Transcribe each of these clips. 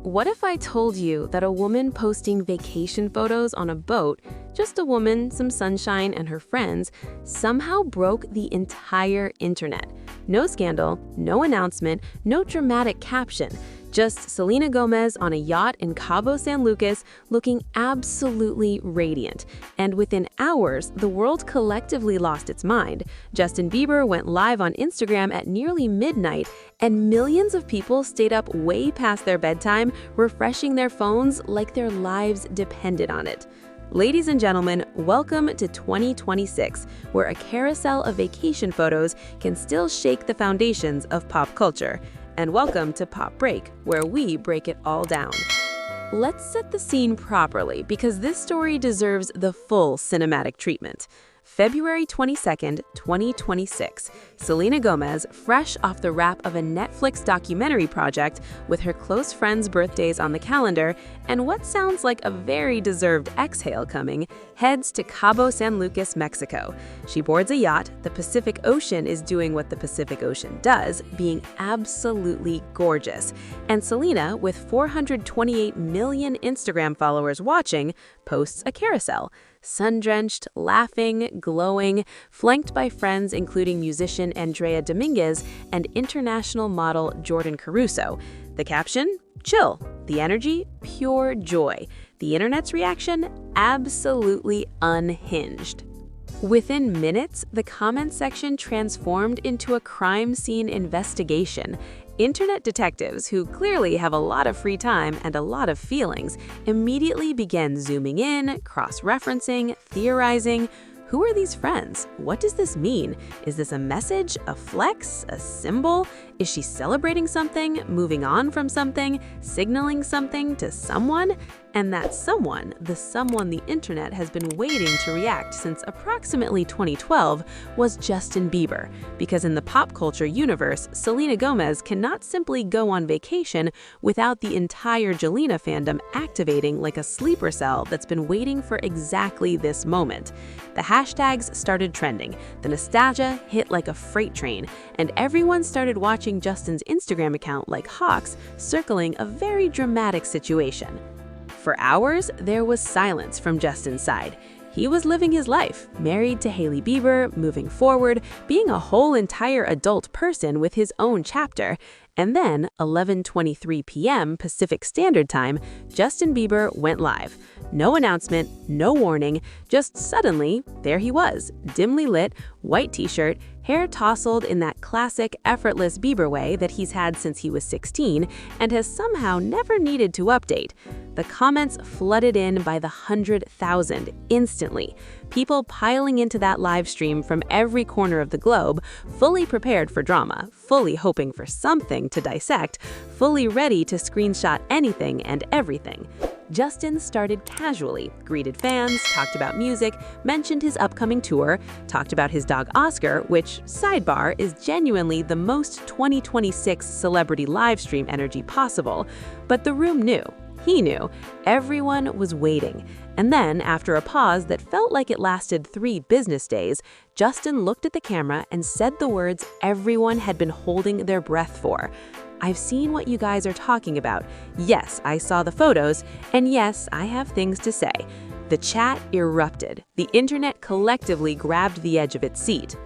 What if I told you that a woman posting vacation photos on a boat, just a woman, some sunshine, and her friends, somehow broke the entire internet? No scandal, no announcement, no dramatic caption. Just Selena Gomez on a yacht in Cabo, San Lucas, looking absolutely radiant. And within hours, the world collectively lost its mind. Justin Bieber went live on Instagram at nearly midnight, and millions of people stayed up way past their bedtime, refreshing their phones like their lives depended on it. Ladies and gentlemen, welcome to 2026, where a carousel of vacation photos can still shake the foundations of pop culture. And welcome to Pop Break, where we break it all down. Let's set the scene properly, because this story deserves the full cinematic treatment. February 22nd, 2026, Selena Gomez, fresh off the wrap of a Netflix documentary project with her close friends' birthdays on the calendar and what sounds like a very deserved exhale coming, heads to Cabo San Lucas, Mexico. She boards a yacht. The Pacific Ocean is doing what the Pacific Ocean does, being absolutely gorgeous. And Selena, with 428 million Instagram followers watching, posts a carousel. Sun-drenched, laughing, glowing, flanked by friends including musician Andrea Dominguez and international model Jordan Caruso. The caption? Chill. The energy? Pure joy. The internet's reaction? Absolutely unhinged. Within minutes, the comment section transformed into a crime scene investigation. Internet detectives, who clearly have a lot of free time and a lot of feelings, immediately began zooming in, cross-referencing, theorizing. Who are these friends? What does this mean? Is this a message, a flex, a symbol? Is she celebrating something, moving on from something, signaling something to someone? And that someone, the internet has been waiting to react since approximately 2012, was Justin Bieber. Because in the pop culture universe, Selena Gomez cannot simply go on vacation without the entire Jelena fandom activating like a sleeper cell that's been waiting for exactly this moment. The hashtags started trending, the nostalgia hit like a freight train, and everyone started watching Justin's Instagram account like hawks, circling a very dramatic situation. For hours, there was silence from Justin's side. He was living his life, married to Hailey Bieber, moving forward, being a whole entire adult person with his own chapter. And then, 11:23 p.m. Pacific Standard Time, Justin Bieber went live. No announcement, no warning, just suddenly, there he was, dimly lit, white t-shirt, hair tousled in that classic effortless Bieber way that he's had since he was 16 and has somehow never needed to update. The comments flooded in by the 100,000 instantly. People piling into that live stream from every corner of the globe, fully prepared for drama, fully hoping for something to dissect, fully ready to screenshot anything and everything. Justin started casually, greeted fans, talked about music, mentioned his upcoming tour, talked about his dog Oscar, which, sidebar, is genuinely the most 2026 celebrity livestream energy possible. But the room knew. He knew. Everyone was waiting. And then, after a pause that felt like it lasted 3 business days, Justin looked at the camera and said the words everyone had been holding their breath for. I've seen what you guys are talking about. Yes, I saw the photos, and yes, I have things to say. The chat erupted. The internet collectively grabbed the edge of its seat.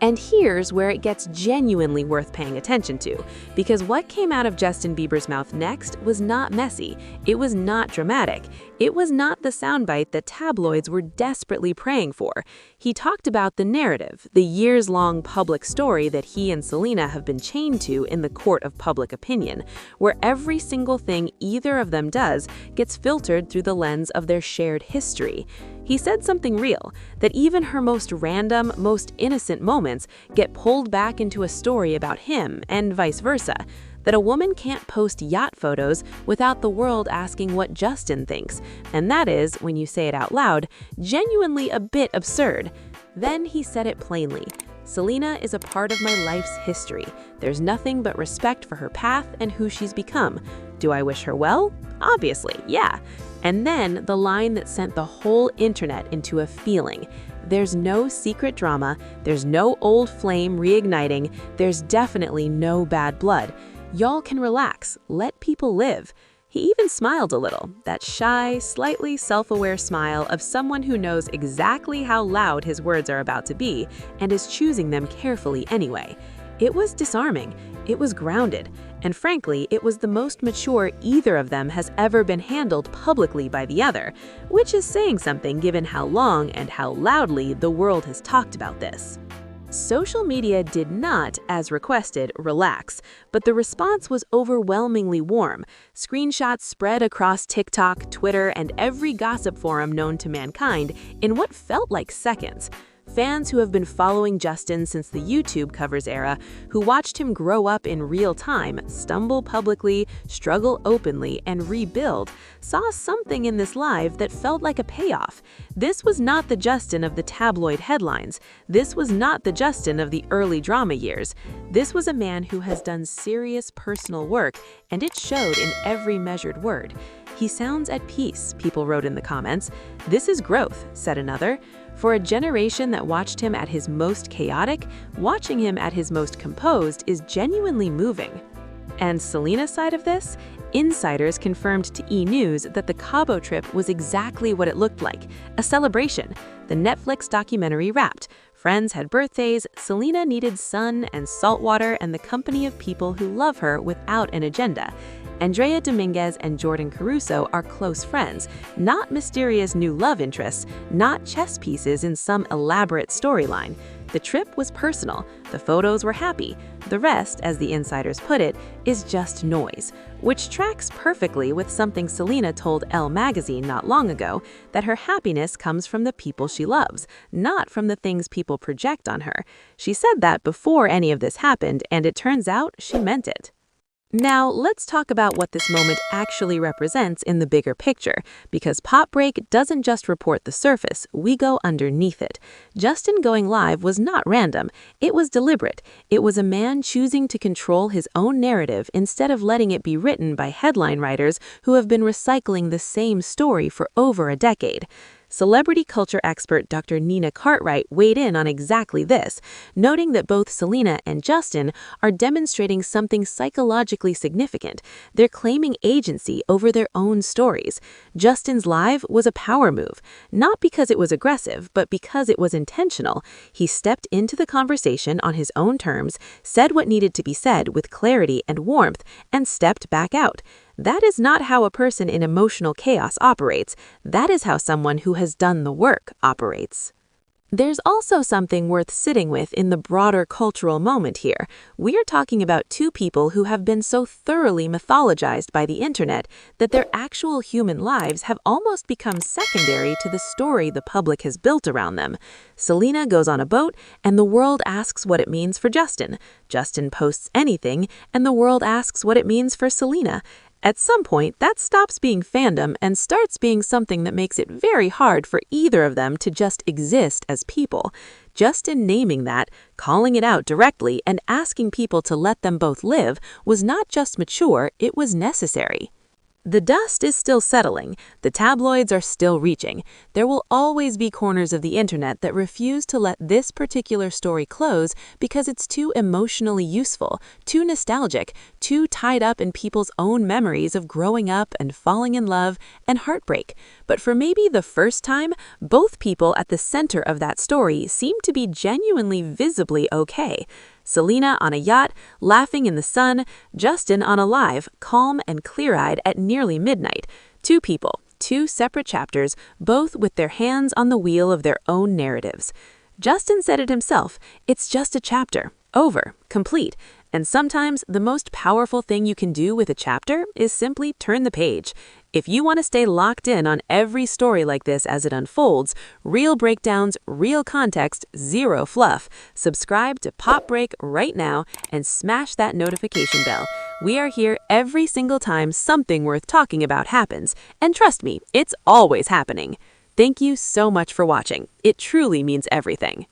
And here's where it gets genuinely worth paying attention to, because what came out of Justin Bieber's mouth next was not messy, it was not dramatic, it was not the soundbite that tabloids were desperately praying for. He talked about the narrative, the years-long public story that he and Selena have been chained to in the court of public opinion, where every single thing either of them does gets filtered through the lens of their shared history. He said something real, that even her most random, most innocent moments get pulled back into a story about him, and vice versa. That a woman can't post yacht photos without the world asking what Justin thinks, and that is, when you say it out loud, genuinely a bit absurd. Then he said it plainly. Selena is a part of my life's history. There's nothing but respect for her path and who she's become. Do I wish her well? Obviously, yeah. And then the line that sent the whole internet into a feeling. There's no secret drama, there's no old flame reigniting, there's definitely no bad blood. Y'all can relax, let people live. He even smiled a little, that shy, slightly self-aware smile of someone who knows exactly how loud his words are about to be and is choosing them carefully anyway. It was disarming, it was grounded, and frankly, it was the most mature either of them has ever been handled publicly by the other, which is saying something given how long and how loudly the world has talked about this. Social media did not, as requested, relax, but the response was overwhelmingly warm. Screenshots spread across TikTok, Twitter, and every gossip forum known to mankind in what felt like seconds. Fans who have been following Justin since the YouTube covers era, who watched him grow up in real time, stumble publicly, struggle openly, and rebuild, saw something in this live that felt like a payoff. This was not the Justin of the tabloid headlines. This was not the Justin of the early drama years. This was a man who has done serious personal work, and it showed in every measured word. He sounds at peace, people wrote in the comments. This is growth, said another. For a generation that watched him at his most chaotic, watching him at his most composed is genuinely moving. And Selena's side of this? Insiders confirmed to E! News that the Cabo trip was exactly what it looked like, a celebration. The Netflix documentary wrapped. Friends had birthdays, Selena needed sun and salt water and the company of people who love her without an agenda. Andrea Dominguez and Jordan Caruso are close friends, not mysterious new love interests, not chess pieces in some elaborate storyline. The trip was personal, the photos were happy. The rest, as the insiders put it, is just noise, which tracks perfectly with something Selena told Elle magazine not long ago, that her happiness comes from the people she loves, not from the things people project on her. She said that before any of this happened, and it turns out she meant it. Now, let's talk about what this moment actually represents in the bigger picture, because Pop Break doesn't just report the surface, we go underneath it. Justin going live was not random, it was deliberate. It was a man choosing to control his own narrative instead of letting it be written by headline writers who have been recycling the same story for over a decade. Celebrity culture expert Dr. Nina Cartwright weighed in on exactly this, noting that both Selena and Justin are demonstrating something psychologically significant. They're claiming agency over their own stories. Justin's live was a power move, not because it was aggressive, but because it was intentional. He stepped into the conversation on his own terms, said what needed to be said with clarity and warmth, and stepped back out. That is not how a person in emotional chaos operates. That is how someone who has done the work operates. There's also something worth sitting with in the broader cultural moment here. We are talking about two people who have been so thoroughly mythologized by the internet that their actual human lives have almost become secondary to the story the public has built around them. Selena goes on a boat, and the world asks what it means for Justin. Justin posts anything, and the world asks what it means for Selena. At some point, that stops being fandom and starts being something that makes it very hard for either of them to just exist as people. Just in naming that, calling it out directly, and asking people to let them both live was not just mature, it was necessary. The dust is still settling. The tabloids are still reaching. There will always be corners of the internet that refuse to let this particular story close because it's too emotionally useful, too nostalgic, too tied up in people's own memories of growing up and falling in love and heartbreak. But for maybe the first time, both people at the center of that story seem to be genuinely visibly okay. Selena on a yacht, laughing in the sun, Justin on a live, calm and clear-eyed at nearly midnight. Two people, two separate chapters, both with their hands on the wheel of their own narratives. Justin said it himself, it's just a chapter, over, complete. And sometimes the most powerful thing you can do with a chapter is simply turn the page. If you want to stay locked in on every story like this as it unfolds, real breakdowns, real context, zero fluff, subscribe to Pop Break right now and smash that notification bell. We are here every single time something worth talking about happens. And trust me, it's always happening. Thank you so much for watching. It truly means everything.